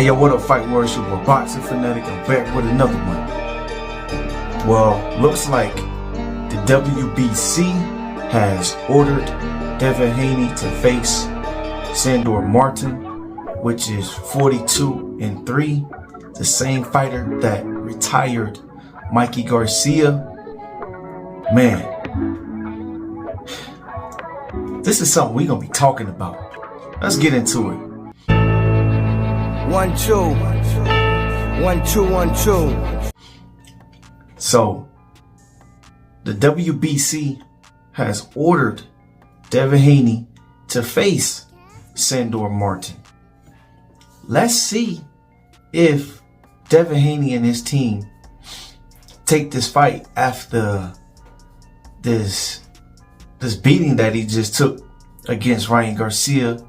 Hey yo, what up, Fight Warriors? Your boy Boxing Fanatic. I'm back with another one. Well, looks like the WBC has ordered Drvin Haney to face Sandor Martin, which is 42-3, the same fighter that retired Mikey Garcia. Man, this is something we're gonna be talking about. Let's get into it. 1 2 1 2 1 2. So the WBC has ordered Drvin Haney to face Sandor Martin. Let's see if Drvin Haney and his team take this fight after this beating that he just took against Ryan Garcia.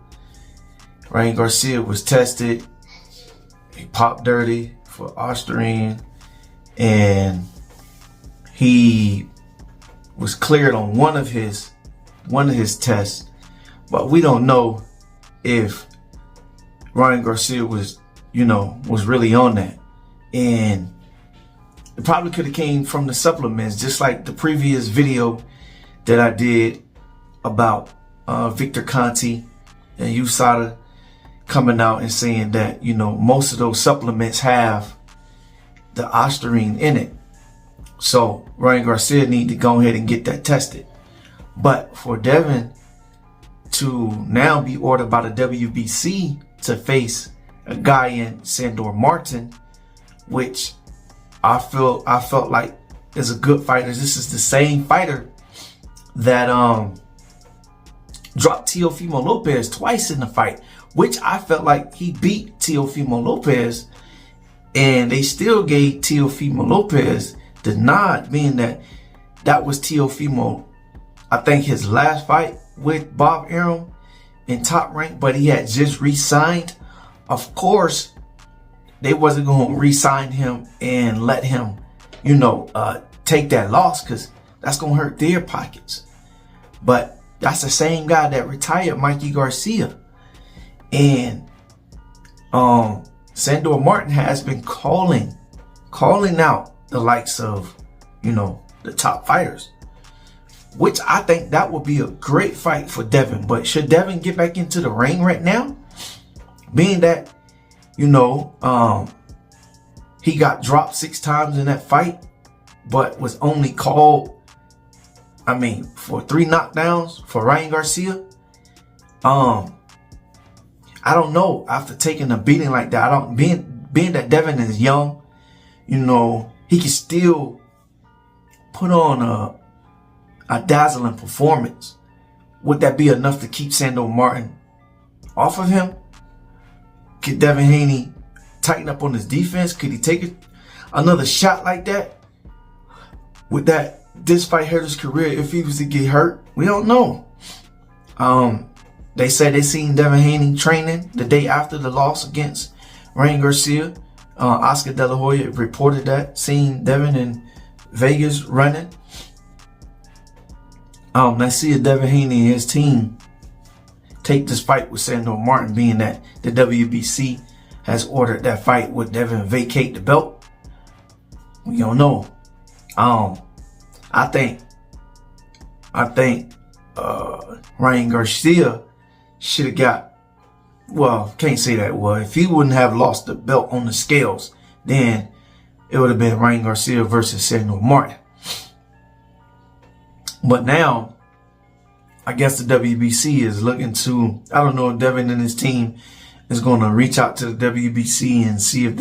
Ryan Garcia was tested. He popped dirty for Austrian, and he was cleared on one of his tests, but we don't know if Ryan Garcia was really on that. And it probably could have came from the supplements, just like the previous video that I did about Victor Conti and USADA coming out and saying that, most of those supplements have the Austrian in it. So Ryan Garcia need to go ahead and get that tested. But for Drvin to now be ordered by the WBC to face a guy in Sandor Martin, which I felt like is a good fighter. This is the same fighter that dropped Teofimo Lopez twice in the fight, which I felt like he beat Teofimo Lopez, and they still gave Teofimo Lopez the nod, being that was Teofimo, I think, his last fight with Bob Arum in Top Rank, but he had just re-signed. Of course, they wasn't going to re-sign him and let him, take that loss, because that's going to hurt their pockets. But that's the same guy that retired Mikey Garcia. And Sandor Martin has been calling out the likes of, the top fighters, which I think that would be a great fight for Drvin. But should Drvin get back into the ring right now, being that, he got dropped 6 times in that fight, but was only called, for 3 knockdowns for Ryan Garcia? I don't know, after taking a beating like that, being that Drvin is young, he can still put on a dazzling performance. Would that be enough to keep Sandor Martin off of him? Could Drvin Haney tighten up on his defense? Could he take another shot like that? Would this fight hurt his career if he was to get hurt? We don't know. They said they seen Drvin Haney training the day after the loss against Ryan Garcia. Oscar De La Hoya reported that, seeing Drvin in Vegas running. Let's see if Drvin Haney and his team take this fight with Sandor Martin, being that the WBC has ordered that fight. Would Drvin vacate the belt? We don't know. I think Ryan Garcia should have got, can't say that. Well, if he wouldn't have lost the belt on the scales, then it would have been Ryan Garcia versus Sandor Martin. But now, I guess the WBC is looking to, I don't know if Drvin and his team is going to reach out to the WBC and see if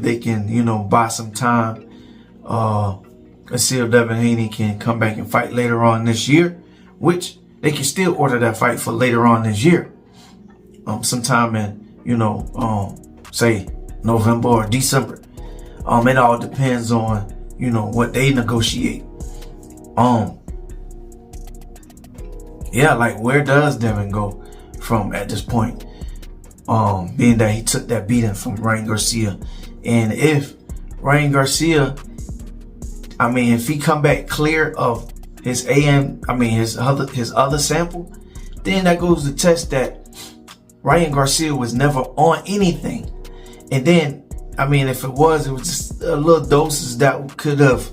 they can, buy some time. Let's see if Drvin Haney can come back and fight later on this year, which they can still order that fight for later on this year. Sometime in, say November or December. It all depends on, what they negotiate. Yeah, like, where does Drvin go from at this point? Being that he took that beating from Ryan Garcia. And if Ryan Garcia, if he come back clear of his his other sample, then that goes to test that Ryan Garcia was never on anything. And then, I mean, if it was just a little doses that could have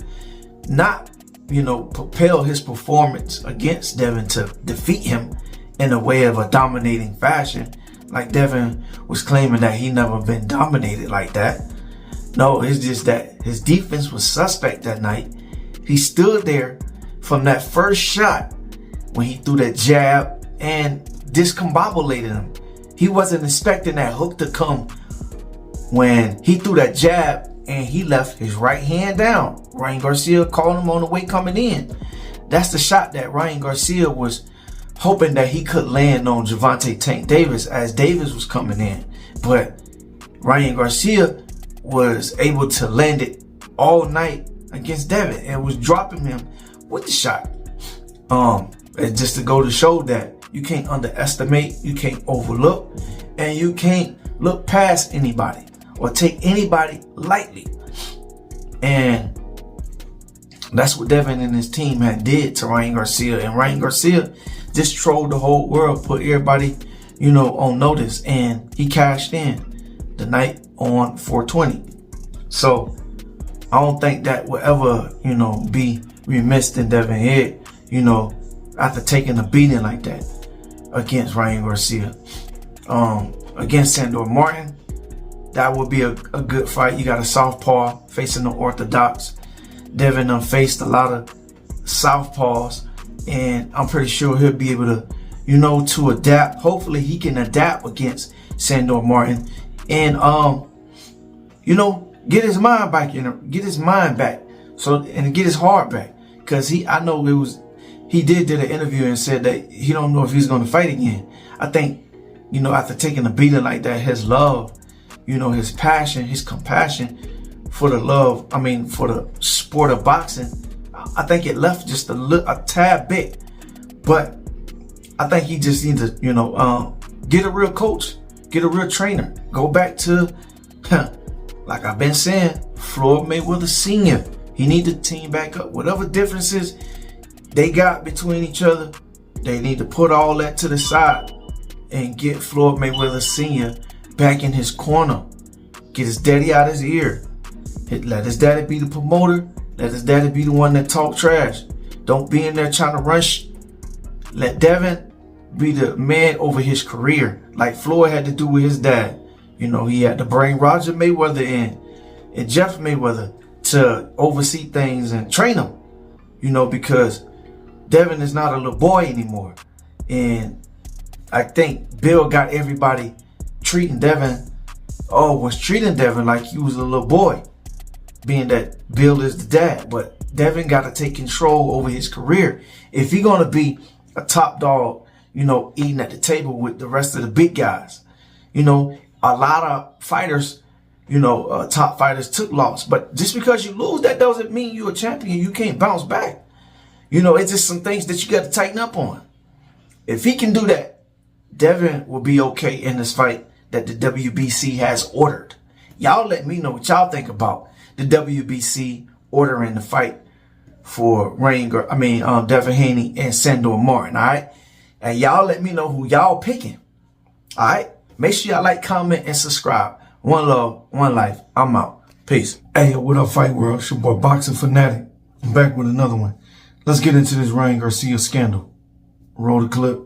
not, propelled his performance against Devin to defeat him in a way of a dominating fashion. Like Devin was claiming that he never been dominated like that. No, it's just that his defense was suspect that night. He stood there from that first shot when he threw that jab and discombobulated him. He wasn't expecting that hook to come when he threw that jab and he left his right hand down. Ryan Garcia called him on the way coming in. That's the shot that Ryan Garcia was hoping that he could land on Gervonta Tank Davis as Davis was coming in. But Ryan Garcia was able to land it all night against Devin and was dropping him with the shot. And just to go to show that you can't underestimate, you can't overlook, and you can't look past anybody or take anybody lightly. And that's what Devin and his team had did to Ryan Garcia. And Ryan Garcia just trolled the whole world, put everybody, on notice, and he cashed in the night on 420. So I don't think that will ever, be remiss in Devin head, after taking a beating like that against Ryan Garcia. Against Sandor Martin, that would be a good fight. You got a southpaw facing the orthodox. Devin faced a lot of southpaws, and I'm pretty sure he'll be able to, to adapt. Hopefully he can adapt against Sandor Martin and, get his mind back, get his mind back, and get his heart back. Cause he did an interview and said that he don't know if he's going to fight again. I think, after taking a beating like that, his love, his passion, his compassion for the for the sport of boxing, I think it left just a tad bit. But I think he just needs to, get a real coach, get a real trainer, go back to, like I've been saying, Floyd Mayweather Sr. He need to team back up. Whatever differences they got between each other, they need to put all that to the side and get Floyd Mayweather Sr. back in his corner. Get his daddy out his ear. Let his daddy be the promoter. Let his daddy be the one that talk trash. Don't be in there trying to rush. Let Devin be the man over his career, like Floyd had to do with his dad. He had to bring Roger Mayweather in and Jeff Mayweather to oversee things and train him, because Devin is not a little boy anymore. And I think Bill got everybody treating Devin like he was a little boy, being that Bill is the dad. But Devin got to take control over his career. If he's going to be a top dog, eating at the table with the rest of the big guys, a lot of fighters, top fighters took loss. But just because you lose, that doesn't mean you're a champion. You can't bounce back. It's just some things that you got to tighten up on. If he can do that, Devin will be okay in this fight that the WBC has ordered. Y'all let me know what y'all think about the WBC ordering the fight for Drvin Haney and Sandor Martin, all right? And y'all let me know who y'all picking, all right? Make sure y'all like, comment, and subscribe. One love, one life. I'm out. Peace. Hey, what up, Fight World? It's your boy, Boxing Fanatic. I'm back with another one. Let's get into this Ryan Garcia scandal. Roll the clip.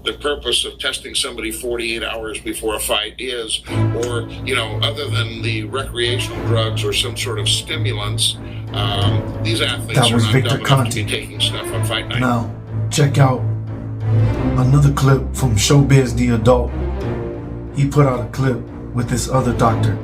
The purpose of testing somebody 48 hours before a fight is, or, other than the recreational drugs or some sort of stimulants, these athletes are not dumb enough to be taking stuff on fight night. Now, check out another clip from Showbiz the Adult. He put out a clip with this other doctor.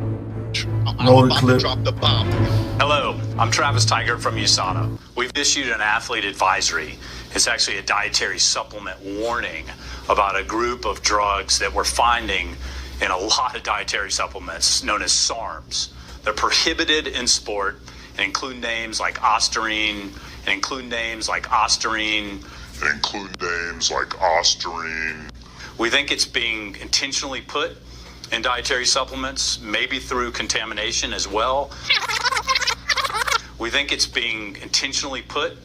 Roll the clip. Drop the bomb. Hello, I'm Travis Tiger from USANA. We've issued an athlete advisory. It's actually a dietary supplement warning about a group of drugs that we're finding in a lot of dietary supplements known as SARMs. They're prohibited in sport and include names like Ostarine, We think it's being intentionally put in dietary supplements, maybe through contamination as well. We think it's being intentionally put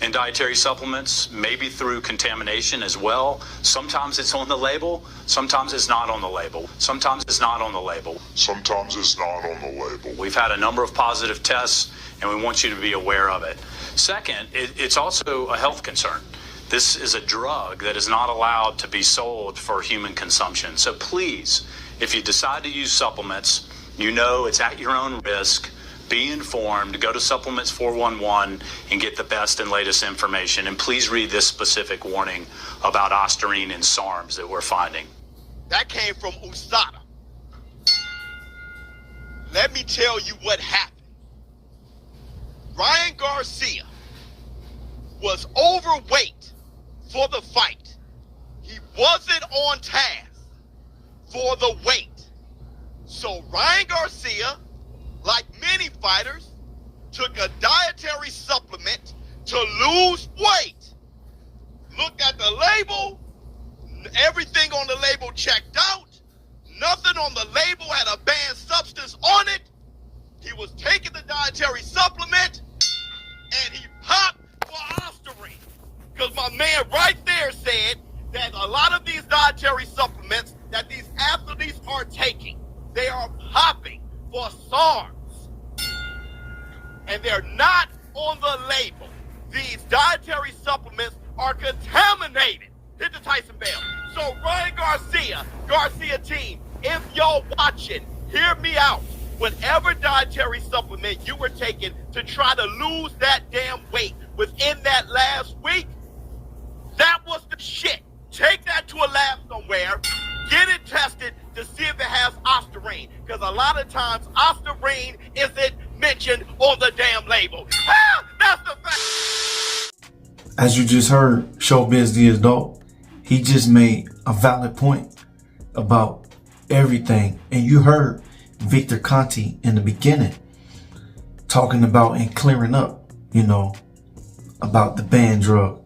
in dietary supplements, maybe through contamination as well. Sometimes it's on the label, sometimes it's not on the label, sometimes it's not on the label. Sometimes it's not on the label. We've had a number of positive tests, and we want you to be aware of it. Second, it's also a health concern. This is a drug that is not allowed to be sold for human consumption. So please, if you decide to use supplements, you know it's at your own risk. Be informed, go to Supplements 411 and get the best and latest information. And please read this specific warning about Ostarine and SARMs that we're finding. That came from USADA. Let me tell you what happened. Ryan Garcia was overweight for the fight. He wasn't on task for the weight. So Ryan Garcia, like many fighters, took a dietary supplement to lose weight. Looked at the label, everything on the label checked out. Nothing on the label had a banned substance on it. He was taking the dietary supplement, and he popped for Ostarine. Because my man right there said that a lot of these dietary supplements that these athletes are taking, they are popping for SARMs. And they're not on the label. These dietary supplements are contaminated. Hit the Tyson bell. So Ryan Garcia team, if y'all watching, hear me out. Whatever dietary supplement you were taking to try to lose that damn weight within that last week, that was the shit. Take that to a lab somewhere, get it tested to see if it has Ostarine. Because a lot of times Ostarine isn't mentioned on the damn label. That's the fact. As you just heard, Showbiz the Adult, he just made a valid point about everything. And you heard Victor Conti in the beginning talking about and clearing up, about the banned drug.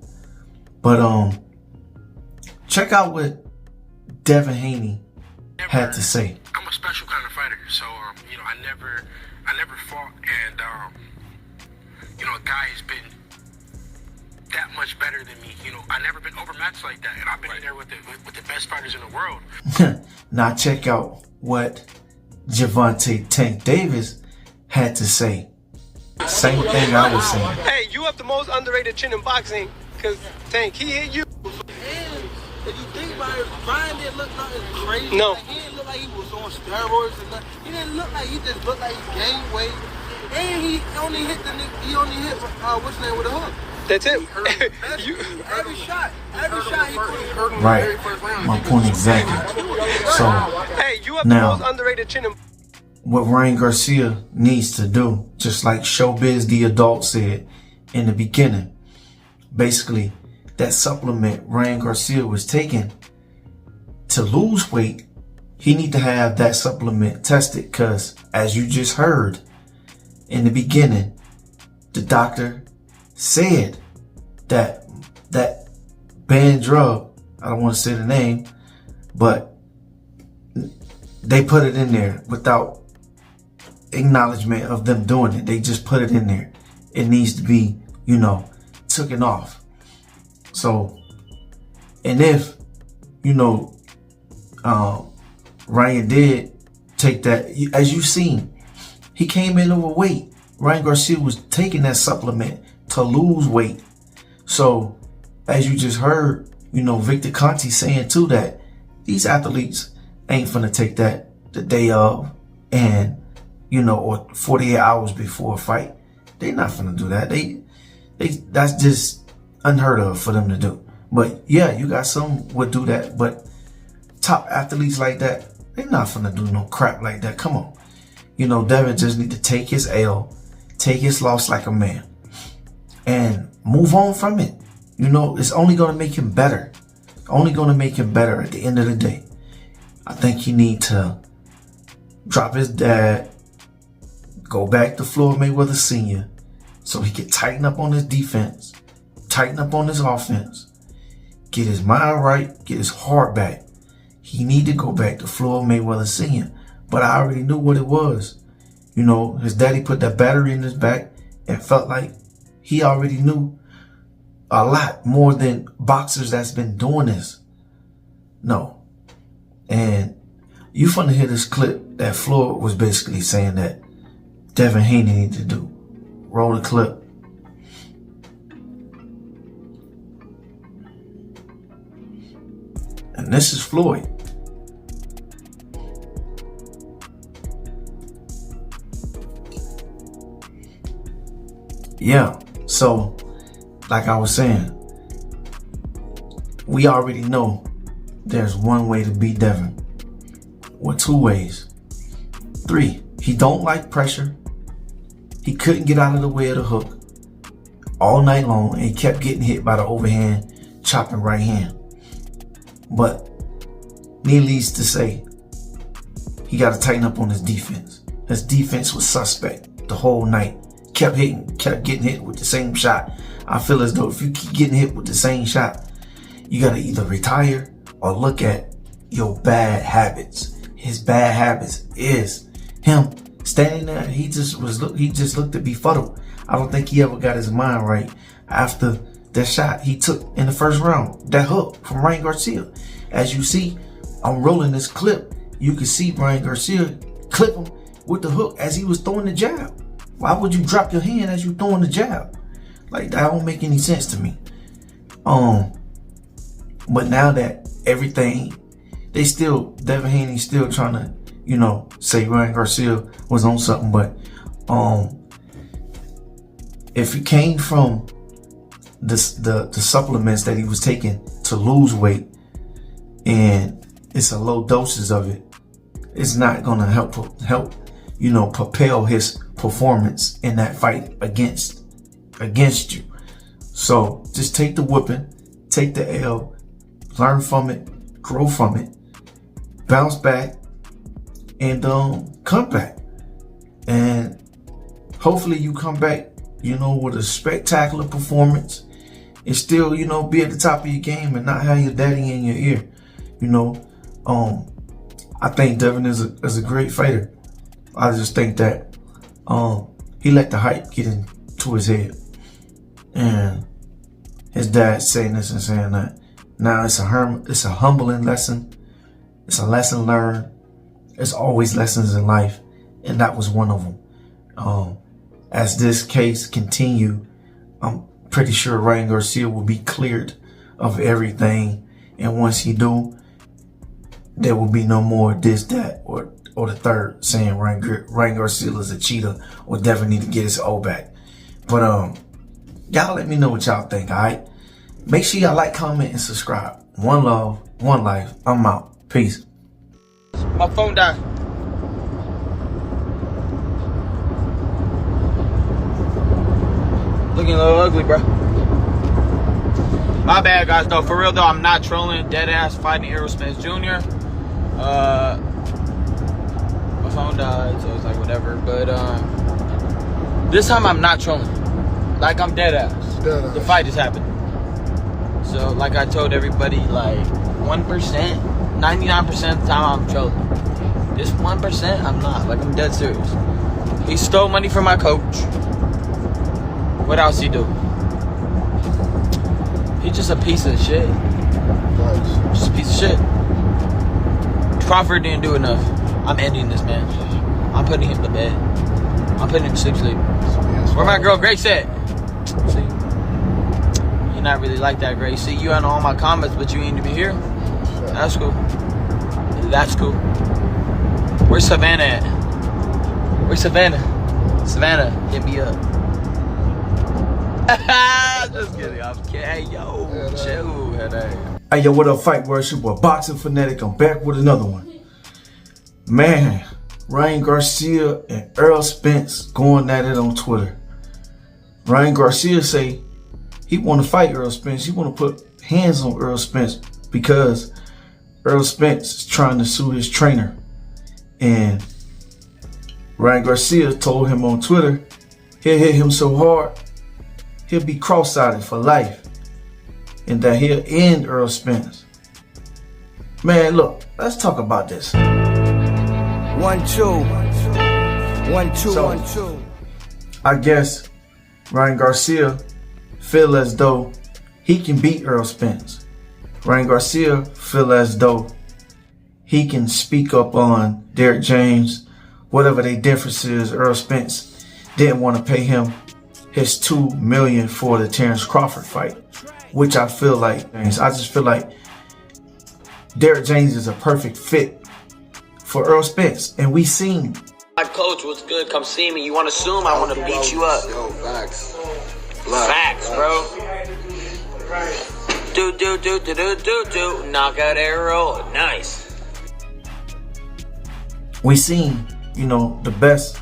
But check out what Drvin Haney had to say. I'm a special kind of fighter, so I never fought, and a guy has been that much better than me. I never been overmatched like that, and I've been in there with the best fighters in the world. Now check out what Gervonta Tank Davis had to say. Same thing I was saying. Hey, you have the most underrated chin in boxing, because Tank, he hit you. And if you think about it, Ryan didn't look nothing crazy. No. Like, he didn't look like he was on steroids and nothing. He didn't look like he just looked like he gained weight. And he only hit what's his name with a hook. That's it. Every shot he put him. Right. My point exactly. So Hey, you have now, the most underrated chin in what Ryan Garcia needs to do, just like Showbiz the Adult said in the beginning, basically that supplement Ryan Garcia was taking to lose weight, he need to have that supplement tested, because as you just heard in the beginning, the doctor said that banned drug, I don't want to say the name, but they put it in there without acknowledgement of them doing it. They just put it in there. It needs to be, taken off. So, and if, Ryan did take that, as you seen, he came in overweight. Ryan Garcia was taking that supplement to lose weight. So, as you just heard, Victor Conti saying too that these athletes ain't finna take that the day of and, or 48 hours before a fight. They not finna do that. That's just unheard of for them to do. But yeah, you got some would do that, but top athletes like that, they not finna do no crap like that. Come on. Devin just need to take his L, take his loss like a man, and move on from it. It's only gonna make him better. Only gonna make him better at the end of the day. I think he need to drop his dad, go back to Floyd Mayweather Sr. so he can tighten up on his defense, tighten up on his offense, get his mind right, get his heart back. He need to go back to Floyd Mayweather Sr. But I already knew what it was. His daddy put that battery in his back and felt like he already knew a lot more than boxers that's been doing this. No. And you finna hear this clip that Floyd was basically saying that Drvin Haney needed to do. Roll the clip. And this is Floyd. Yeah, so like I was saying, we already know there's one way to beat Drvin. Or two ways. 3, he don't like pressure. He couldn't get out of the way of the hook all night long, and he kept getting hit by the overhand chopping right hand. But needless to say, he got to tighten up on his defense. His defense was suspect the whole night. Kept getting hit with the same shot. I feel as though if you keep getting hit with the same shot, you got to either retire or look at your bad habits. His bad habits is him standing there. He just looked to be fuddled. I don't think he ever got his mind right after that shot he took in the first round. That hook from Ryan Garcia. As you see, I'm rolling this clip. You can see Ryan Garcia clip him with the hook as he was throwing the jab. Why would you drop your hand as you throwing the jab? Like, that don't make any sense to me. But now that everything, Drvin Haney still trying to, say Ryan Garcia was on something. But if it came from the supplements that he was taking to lose weight, and it's a low doses of it, it's not gonna help propel his performance in that fight against you. So just take the whooping, take the L, learn from it, grow from it, bounce back, and come back. And hopefully you come back, with a spectacular performance, and still, be at the top of your game and not have your daddy in your ear. I think Drvin is a great fighter. I just think that he let the hype get into his head, and his dad saying this and saying that. Now it's a humbling lesson. It's a lesson learned. There's always lessons in life, and that was one of them. As this case continue, I'm pretty sure Ryan Garcia will be cleared of everything, and once he do, there will be no more this, that, or the third saying Ryan Garcia is a cheater or Drvin need to get his O back. But y'all let me know what y'all think, alright? Make sure y'all like, comment, and subscribe. One love, one life. I'm out. Peace. My phone died. Looking a little ugly, bro. My bad, guys, though. For real, though, I'm not trolling. Deadass fighting Errol Spence Jr. My phone died, so it's like whatever. But this time I'm not trolling. Like, I'm deadass. The fight is happening. So, like I told everybody, like 1%, 99% of the time I'm trolling. This 1%, I'm not. Like, I'm dead serious. He stole money from my coach. What else he do? He's just a piece of shit. Just a piece of shit. Crawford didn't do enough. I'm ending this match. I'm putting him to bed. I'm putting him to sleep. Where my girl Grace at? See? You're not really like that, Grace. See, you on all my comments, but you ain't even here. That's cool. That's cool. Where's Savannah at? Where's Savannah? Savannah, hit me up. Just kidding. I'm kidding. Hey, yo, chill. Hey, yo, what up, Fight World? Your boy Boxing Fanatic. I'm back with another one. Man, Ryan Garcia and Errol Spence going at it on Twitter. Ryan Garcia say he want to fight Errol Spence. He want to put hands on Errol Spence because Errol Spence is trying to sue his trainer. And Ryan Garcia told him on Twitter he'll hit him so hard he'll be cross-eyed for life, and that he'll end Errol Spence. Man, look, let's talk about this. 1 2 1 2 So, 1 2. I guess Ryan Garcia feel as though he can beat Errol Spence. Ryan Garcia feel as though he can speak up on Derrick James, whatever their difference is. Errol Spence didn't want to pay him his $2 million for the Terrence Crawford fight, which I feel like, I just feel like Derrick James is a perfect fit for Errol Spence, and we seen. My coach, what's good? Come see me. You want to Zoom? I want to beat you up. Yo, facts. Facts, bro. Do. Knockout Errol. Nice. We seen, the best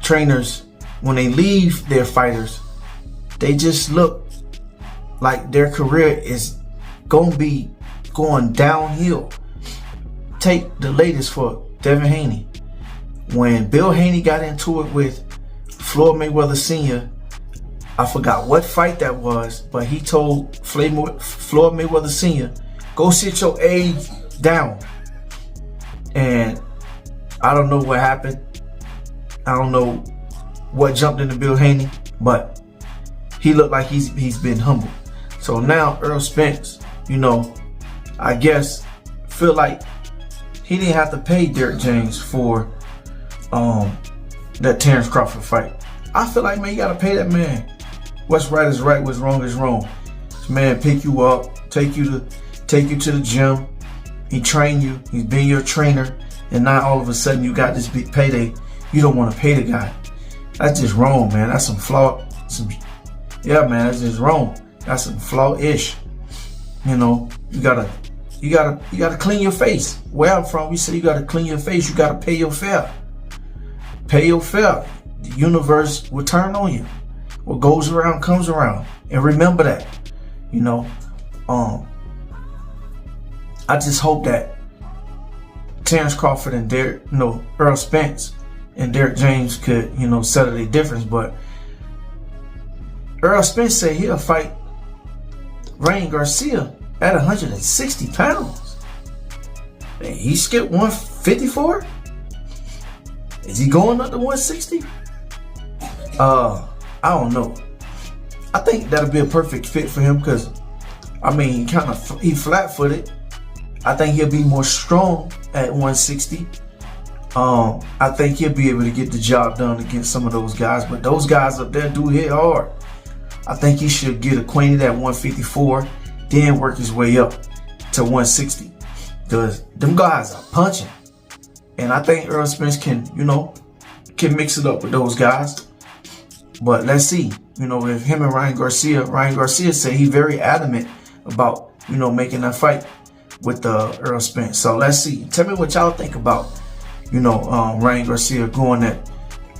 trainers, when they leave their fighters, they just look like their career is gonna be going downhill. Take the latest for Drvin Haney. When Bill Haney got into it with Floyd Mayweather Sr., I forgot what fight that was, but he told Floyd Mayweather Sr., go sit your age down. And I don't know what happened. I don't know what jumped into Bill Haney, but he looked like he's been humbled. So now Errol Spence, I guess feel like he didn't have to pay Derrick James for that Terrence Crawford fight. I feel like, man, you gotta pay that man. What's right is right, what's wrong is wrong. This man pick you up, take you to the gym. He train you. He's been your trainer, and now all of a sudden you got this big payday. You don't want to pay the guy. That's just wrong, man. That's some flaw. Yeah, man, that's just wrong. That's some flaw-ish. You gotta clean your face. Where I'm from, we say you gotta clean your face. You gotta pay your fare. Pay your fare. The universe will turn on you. What goes around comes around, and remember that. I just hope that Terrence Crawford and Errol Spence and Derrick James could, settle their difference. But Errol Spence said he'll fight Ryan Garcia at 160 pounds. And he skipped 154? Is he going up to 160? I don't know. I think that'll be a perfect fit for him because, he flat-footed. I think he'll be more strong at 160. I think he'll be able to get the job done against some of those guys, but those guys up there do hit hard. I think he should get acquainted at 154, then work his way up to 160. Because them guys are punching. And I think Errol Spence can mix it up with those guys. But let's see, if him and Ryan Garcia said he's very adamant about, making that fight with Errol Spence. So let's see. Tell me what y'all think about, Ryan Garcia going at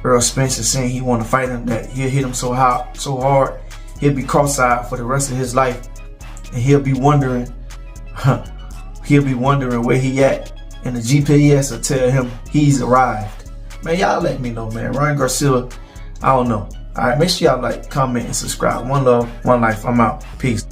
Errol Spence and saying he want to fight him, that he'll hit him so hard, he'll be cross-eyed for the rest of his life, and he'll be wondering where he at, and the GPS will tell him he's arrived. Man, y'all let me know, man. Ryan Garcia, I don't know. All right, make sure y'all like, comment, and subscribe. One love, one life. I'm out. Peace.